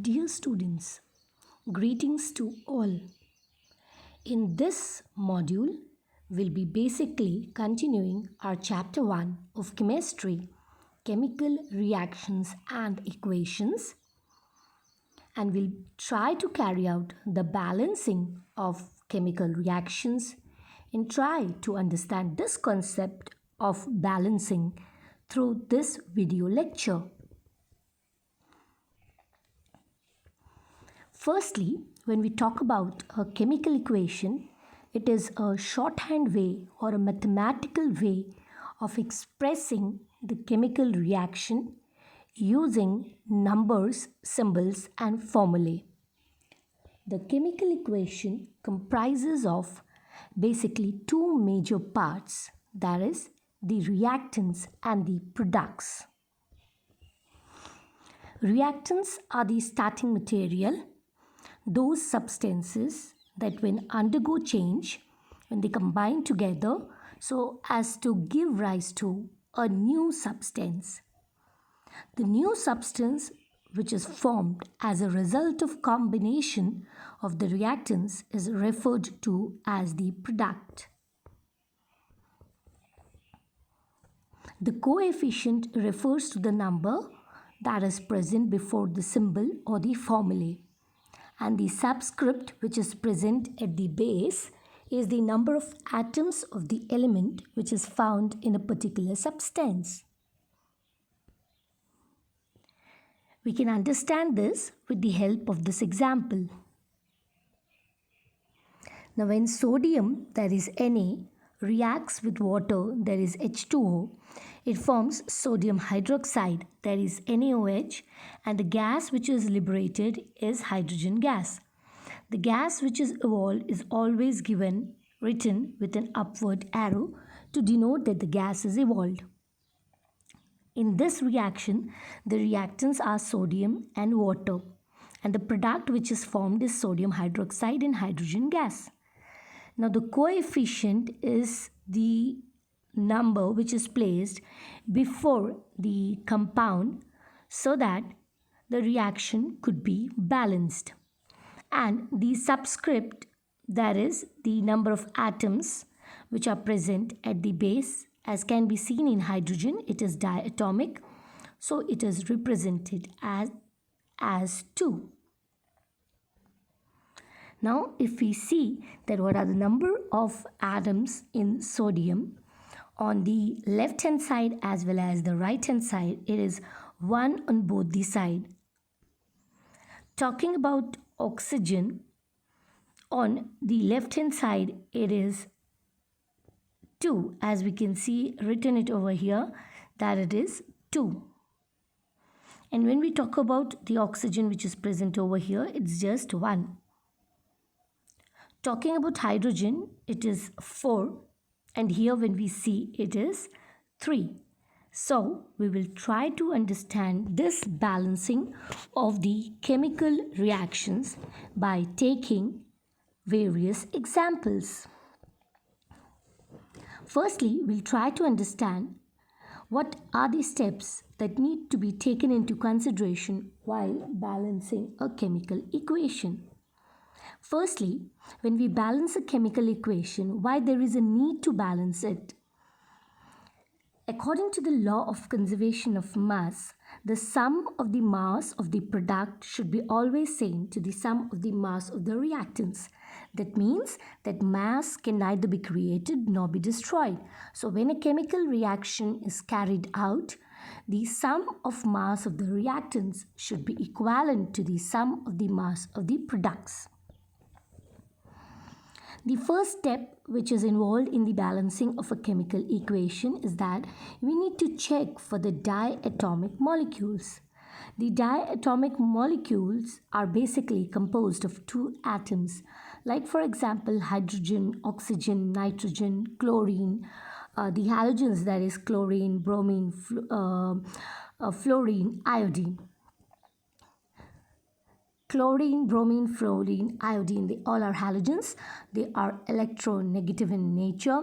Dear students, greetings to all. In this module, we'll be basically continuing our chapter 1 of chemistry, chemical reactions and equations, and we'll try to carry out the balancing of chemical reactions and try to understand this concept of balancing through this video lecture. Firstly, when we talk about a chemical equation, it is a shorthand way or a mathematical way of expressing the chemical reaction using numbers, symbols, and formulae. The chemical equation comprises of basically two major parts, that is, the reactants and the products. Reactants are the starting material, those substances that when undergo change, when they combine together so as to give rise to a new substance. The new substance which is formed as a result of combination of the reactants is referred to as the product. The coefficient refers to the number that is present before the symbol or the formulae, and the subscript which is present at the base is the number of atoms of the element which is found in a particular substance. We can understand this with the help of this example. Now when sodium, that is Na, reacts with water, that is H2O, it forms sodium hydroxide, that is NaOH, and the gas which is liberated is hydrogen gas. The gas which is evolved is always written with an upward arrow to denote that the gas is evolved. In this reaction, the reactants are sodium and water, and the product which is formed is sodium hydroxide and hydrogen gas. Now the coefficient is the number which is placed before the compound so that the reaction could be balanced. And the subscript, that is the number of atoms which are present at the base, as can be seen in hydrogen, it is diatomic, so it is represented as 2. Now if we see that what are the number of atoms in sodium, on the left hand side as well as the right hand side, it is 1 on both the side. Talking about oxygen, on the left hand side it is 2, as we can see written it over here that it is 2. And when we talk about the oxygen which is present over here, it's just 1. Talking about hydrogen, it is 4, and here when we see it is 3. So we will try to understand this balancing of the chemical reactions by taking various examples. Firstly, we'll try to understand what are the steps that need to be taken into consideration while balancing a chemical equation. Firstly, when we balance a chemical equation, why there is a need to balance it? According to the law of conservation of mass, the sum of the mass of the product should be always same to the sum of the mass of the reactants. That means that mass can neither be created nor be destroyed. So when a chemical reaction is carried out, the sum of mass of the reactants should be equivalent to the sum of the mass of the products. The first step which is involved in the balancing of a chemical equation is that we need to check for the diatomic molecules. The diatomic molecules are basically composed of 2 atoms, like for example hydrogen, oxygen, nitrogen, chlorine, the halogens, that is chlorine, bromine, fluorine, iodine. Chlorine, bromine, fluorine, iodine, they all are halogens. They are electronegative in nature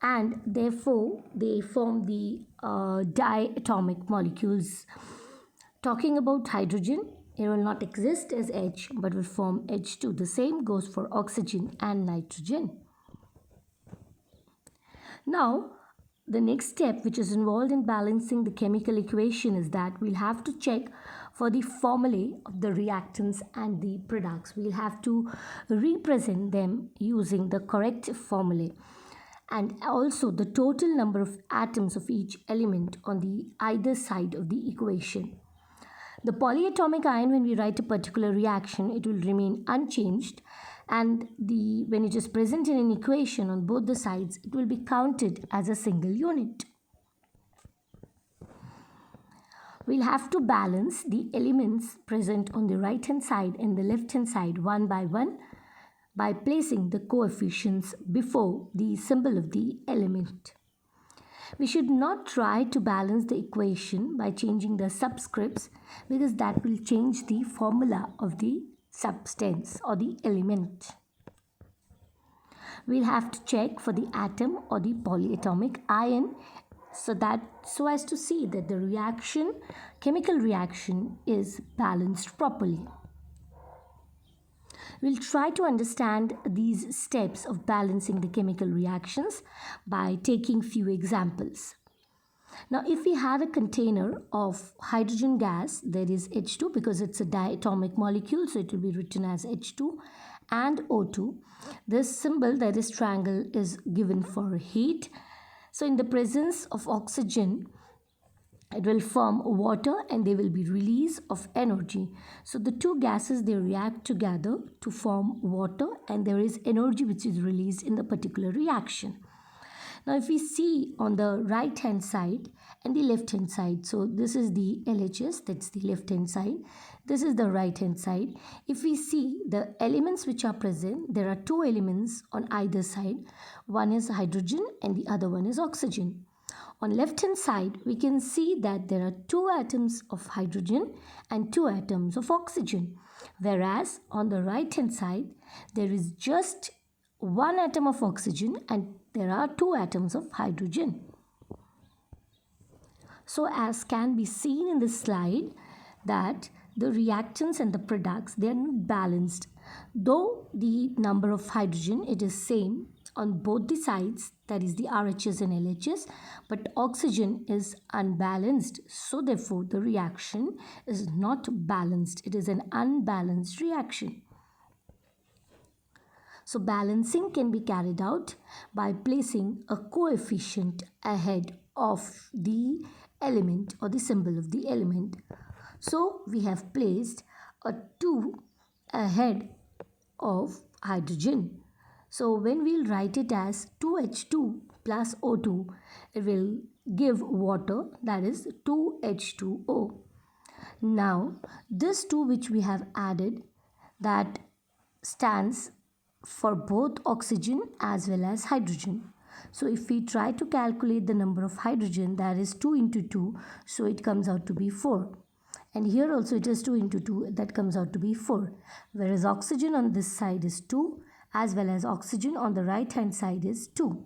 and therefore they form the diatomic molecules. Talking about hydrogen, It will not exist as H but will form H2. The same goes for oxygen and nitrogen. Now, the next step which is involved in balancing the chemical equation is that we'll have to check for the formulae of the reactants and the products. We'll have to represent them using the correct formulae, and also the total number of atoms of each element on the either side of the equation. The polyatomic ion, when we write a particular reaction, it will remain unchanged, and when it is present in an equation on both the sides, it will be counted as a single unit. We'll have to balance the elements present on the right hand side and the left hand side one by one by placing the coefficients before the symbol of the element. We should not try to balance the equation by changing the subscripts, because that will change the formula of the substance or the element. We'll have to check for the atom or the polyatomic ion so as to see that the chemical reaction is balanced properly. We'll try to understand these steps of balancing the chemical reactions by taking few examples. Now, if we have a container of hydrogen gas, there is H2 because it's a diatomic molecule, so it will be written as H2 and O2. This symbol, that is triangle, is given for heat. So in the presence of oxygen, it will form water and there will be release of energy. So the two gases, they react together to form water, and there is energy which is released in the particular reaction. Now if we see on the right hand side and the left hand side, so this is the LHS, that's the left hand side, this is the right hand side. If we see the elements which are present, there are two elements on either side. One is hydrogen and the other one is oxygen. On left hand side, we can see that there are two atoms of hydrogen and two atoms of oxygen, whereas on the right hand side, there is just one atom of oxygen and there are two atoms of hydrogen. So as can be seen in this slide, that the reactants and the products, they are not balanced. Though the number of hydrogen, it is same on both the sides, that is the RHS and LHS, but oxygen is unbalanced. So therefore the reaction is not balanced. It is an unbalanced reaction. So balancing can be carried out by placing a coefficient ahead of the element or the symbol of the element. So we have placed a 2 ahead of hydrogen. So when we'll write it as 2H2 plus O2, it will give water, that is 2H2O. Now this 2 which we have added, that stands for both oxygen as well as hydrogen. So if we try to calculate the number of hydrogen, that is 2 into 2, so it comes out to be 4. And here also it is 2 into 2, that comes out to be 4. Whereas oxygen on this side is 2, as well as oxygen on the right hand side is 2.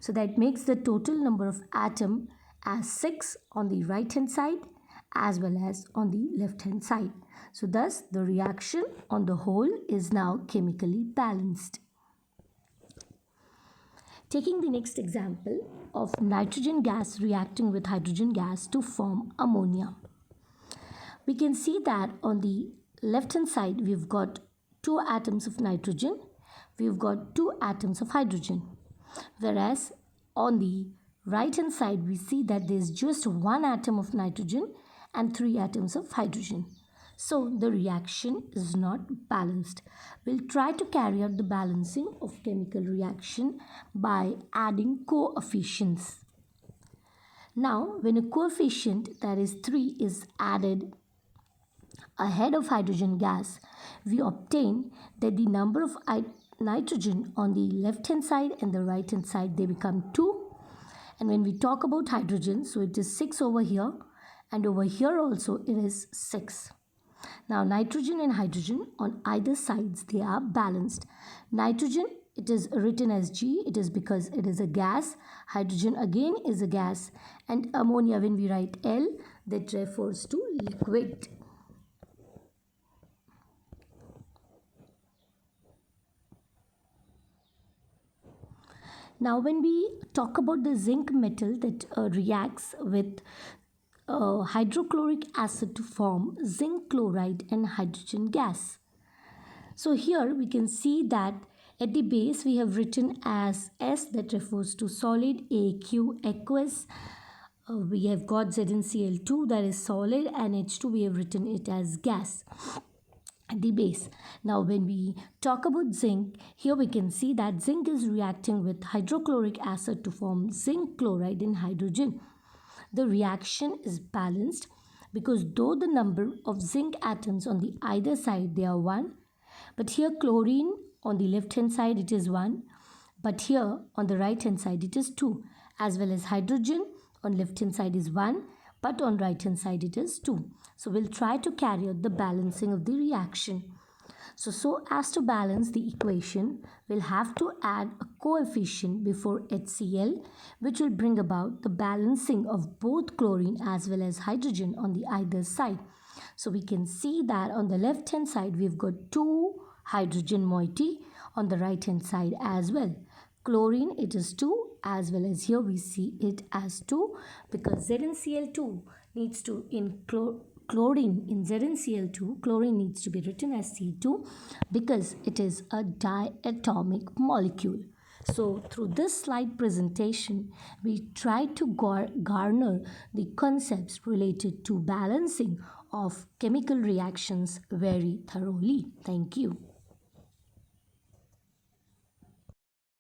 So that makes the total number of atom as 6 on the right hand side as well as on the left hand side. So thus the reaction on the whole is now chemically balanced. Taking the next example of nitrogen gas reacting with hydrogen gas to form ammonia. We can see that on the left hand side we've got 2 atoms of nitrogen, we've got 2 atoms of hydrogen, whereas on the right hand side we see that there's just 1 atom of nitrogen and 3 atoms of hydrogen. So the reaction is not balanced. We'll try to carry out the balancing of chemical reaction by adding coefficients. Now when a coefficient, that is 3, is added ahead of hydrogen gas, we obtain that the number of nitrogen on the left hand side and the right hand side, they become 2. And when we talk about hydrogen, so it is 6 over here, and over here also it is 6. Now nitrogen and hydrogen on either sides, they are balanced. Nitrogen, it is written as G, it is because it is a gas. Hydrogen again is a gas, and ammonia, when we write L, that refers to liquid. Now, when we talk about the zinc metal that reacts with hydrochloric acid to form zinc chloride and hydrogen gas. So here we can see that at the base we have written as S, that refers to solid, AQ aqueous. We have got ZnCl2, that is solid, and H2 we have written it as gas at the base. Now when we talk about zinc, here we can see that zinc is reacting with hydrochloric acid to form zinc chloride and hydrogen. The reaction is balanced because though the number of zinc atoms on the either side they are 1, but here chlorine on the left hand side it is 1, but here on the right hand side it is 2, as well as hydrogen on left hand side is 1, but on right hand side it is 2. So we'll try to carry out the balancing of the reaction. So as to balance the equation, we'll have to add a coefficient before HCl, which will bring about the balancing of both chlorine as well as hydrogen on the either side. So we can see that on the left hand side we've got 2 hydrogen moiety, on the right hand side as well. Chlorine it is 2, as well as here we see it as 2, because ZnCl2 needs to chlorine in ZnCl2, chlorine needs to be written as C2 because it is a diatomic molecule. So through this slide presentation, we try to garner the concepts related to balancing of chemical reactions very thoroughly. Thank you.